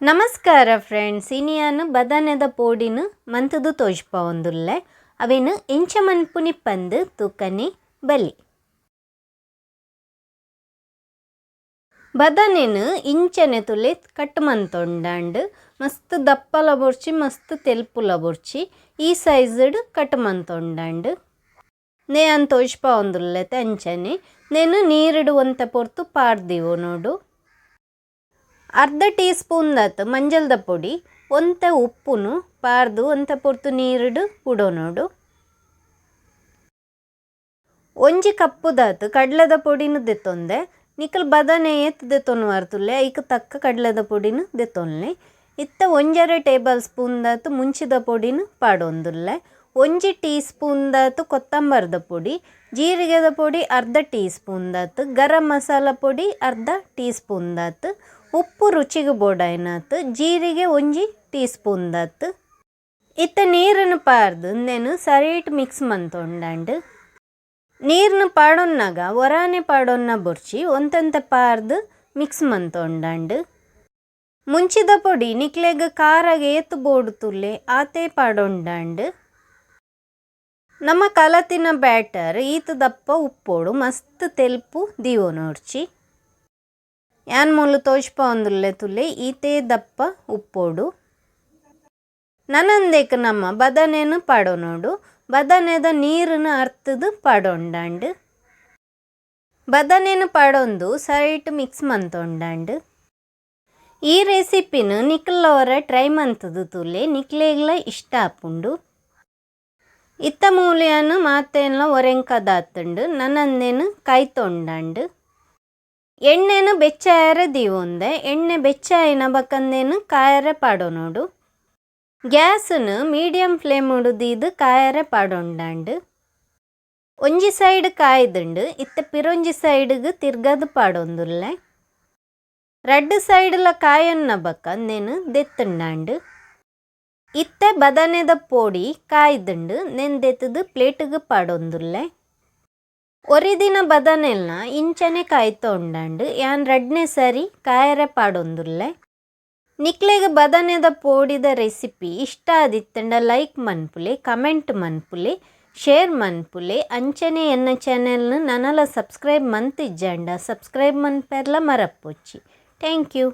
ನಮಸ್ಕಾರ ಫ್ರೆಂಡ್ಸ್, ಇನಿಯಾನು ಬದಾನೆದ ಪೋಡಿನು ಮಂತದು ತೋಜ್ಪ ಒಂದುಲ್ಲೆ ಅವೇನು ಇಂಚ ಮನ್ಪುನಿ ಪಂದು ತೂಕನಿ ಬಲಿ. ಬದಾನೆನು ಇಂಚನೆ ತುಲೆ ಕಟ್ ಮಂತೊಂಡಾಂಡು ಮಸ್ತ್ ದಪ್ಪಲ ಬೊರ್ಚಿ ಮಸ್ತ್ ತೆಲ್ಪುಲ ಬೊರ್ಚಿ ಈ ಸೈಜ್ಡ್ ಕಟ್ ಮಂತೊಂಡಾಂಡು ನೇ ಅನ್ ತೋಜ್ಪ ಒಂದುಲ್ಲೆತೆ ಅಂಚನೆ ನೇನು ನೀರಿಡು ಒಂತ ಪೊರ್ತು ಪಾರ್ದಿವು ನೋಡು. ಅರ್ಧ ಟೀ ಸ್ಪೂನ್ ದಾತು ಮಂಜಲ್ದ ಪೊಡಿ, ಒಂತೆ ಉಪ್ಪುನು ಪಾರ್ದು ಒಂತೆ ಪೊರ್ತು ನೀರಿಡು ಉಡೋ ನೋಡು. ಒಂಜಿ ಕಪ್ಪು ದಾತು ಕಡ್ಲೆದ ಪೊಡಿನು ದೆತ್ತೊಂದೆ, ನಿಕಲ್ ಬದಾನೆ ಏತ್ ದೆತ್ತೊನು ವಾರ್ತುಲ್ಲೆ ಐಕ್ ತಕ್ಕ ಕಡ್ಲೆದ ಪೊಡಿನು ದೆತ್ತೊನ್ಲೆ. ಇತ್ತ ಒಂಜರೆ ಟೇಬಲ್ ಸ್ಪೂನ್ ದಾತು ಮುಂಚಿದ ಪೊಡಿನು ಪಾಡೊಂದುಲ್ಲೆ. ಒಂಜಿ ಟೀ ಸ್ಪೂನ್ ದಾತು ಕೊತ್ತಂಬರ್ದ ಪೊಡಿ, ಜೀರಿಗೆದ ಪೊಡಿ ಅರ್ಧ ಟೀ ಸ್ಪೂನ್ ದಾತು, ಗರಂ ಮಸಾಲ ಪೊಡಿ ಅರ್ಧ ಟೀ ಸ್ಪೂನ್ ದಾತು, ಉಪ್ಪು ರುಚಿಗೆ ಬೋಡಾಯ್ನಾತು, ಜೀರಿಗೆ ಒಂಜಿ ಟೀ ಸ್ಪೂನ್ ದಾತು. ಇತ್ತ ನೀರನ್ನು ಪಾರ್ದು ನೇನು ಸರಿಟ್ ಮಿಕ್ಸ್ ಮಂತೊಂಡಾಂಡು. ನೀರನ್ನು ಪಾಡೊನ್ನಾಗ ಒರಾನೆ ಪಾಡೊನ್ನ ಬೊರ್ಚಿ ಒಂತೆಂತೆ ಪಾರ್ದು ಮಿಕ್ಸ್ ಮಂತೊಂಡಾಂಡು. ಮುಂಚಿದ ಪೊಡಿ ನಿಕ್ಲೆಗ್ ಕಾರಾಗ ಏತು ಬೋಡು ತುಲ್ಲೆ ಆತೆ ಪಾಡೊಂಡಾಂಡು. ನಮ್ಮ ಕಲತಿನ ಬ್ಯಾಟರ್ ಈತ ದಪ್ಪ ಉಪ್ಪೋಡು ಮಸ್ತ್ ತೆಲ್ಪು ದೀವೋ ನೋಡ್ಚಿ. ಯಾನ್ ಮೂಲು ತೋಜ್ಪ ಒಂದುಲ್ಲೆ ತುಲೆ ಈತೆ ದಪ್ಪ ಉಪ್ಪೋಡು. ನನಂದೇಕ ನಮ್ಮ ಬದಾನೆನು ಪಾಡೋ ನೋಡು. ಬದಾನೆದ ನೀರನ್ನು ಅರ್ತದು ಪಾಡೊಂಡಾಂಡು. ಬದಾನೆನು ಪಾಡೊಂದು ಸೈಟ್ ಮಿಕ್ಸ್ ಮಂತೊಂಡಾಂಡು. ಈ ರೆಸಿಪಿನು ನಿಕ್ಲವರ ಟ್ರೈ ಮಂತದು ತುಲೆ ನಿಕ್ಲೆಗ್ಲ ಇಷ್ಟ ಆಪುಂಡು. ಇತ್ತ ಮೂಲೆಯನ್ನು ಮಾತೇನ್ಲ ಒರೆಂಕ ದಾತುಂಡು ನನಂದೇನು ಕಾಯ್ತೊಂಡಾಂಡು. ಎಣ್ಣೆನು ಬೆಚ್ಚಾಯರೆ ದೀವೊಂದೆ, ಎಣ್ಣೆ ಬೆಚ್ಚಾಯಿನ ಬಕ್ಕಂದೇನು ಕಾಯರೆ ಪಾಡೋ ನೋಡು. ಗ್ಯಾಸನು ಮೀಡಿಯಂ ಫ್ಲೇಮ್ ಉಡುದೀದು ಕಾಯರೆ ಪಾಡೊಂಡಾಂಡು. ಒಂಜಿ ಸೈಡ್ ಕಾಯ್ದುಂಡು ಇತ್ತ ಪಿರೊಂಜಿ ಸೈಡ್ಗ್ ತಿರ್ಗದು ಪಾಡೊಂದುಲ್ಲೆ. ರಡ್ಡು ಸೈಡ್ಲ ಕಾಯನ್ನ ಬಕ್ಕಂದೇನು ದೆತ್ತುಂಡಾಂಡು. ಇತ್ತೆ ಬದಾನೆದ ಪೋಡಿ ಕಾಯ್ದುಂಡು ನೆನ್ ದೆತ್ತದು ಪ್ಲೇಟ್ಗ್ ಪಾಡೊಂದುಲ್ಲೆ. ಒರಿದಿನ ಬದಾನೆಲ್ನ ಇಂಚನೆ ಕಾಯ್ತೊಂಡಾಂಡು ಯಾನ್ ರಡ್ನೆ ಸರಿ ಕಾಯರೆ ಪಾಡೊಂದುಲ್ಲೆ. ನಿಕ್ಲೆಗ್ ಬದಾನೆದ ಪೋಡಿದ ರೆಸಿಪಿ ಇಷ್ಟ ಆದಿತ್ತಂಡ ಲೈಕ್ ಮನ್ಪುಲೆ, ಕಮೆಂಟ್ ಮನ್ಪುಲೆ, ಶೇರ್ ಮನ್ಪುಲೆ. ಅಂಚನೆ ಎನ್ನ ಚಾನೆಲ್ನು ನನಲ ಸಬ್ಸ್ಕ್ರೈಬ್ ಮಂತಿಜ್ಜಂಡ ಸಬ್ಸ್ಕ್ರೈಬ್ ಮನ್ಪೆರ್ಲ ಮರಪ್ಪೊಚ್ಚಿ. Thank you.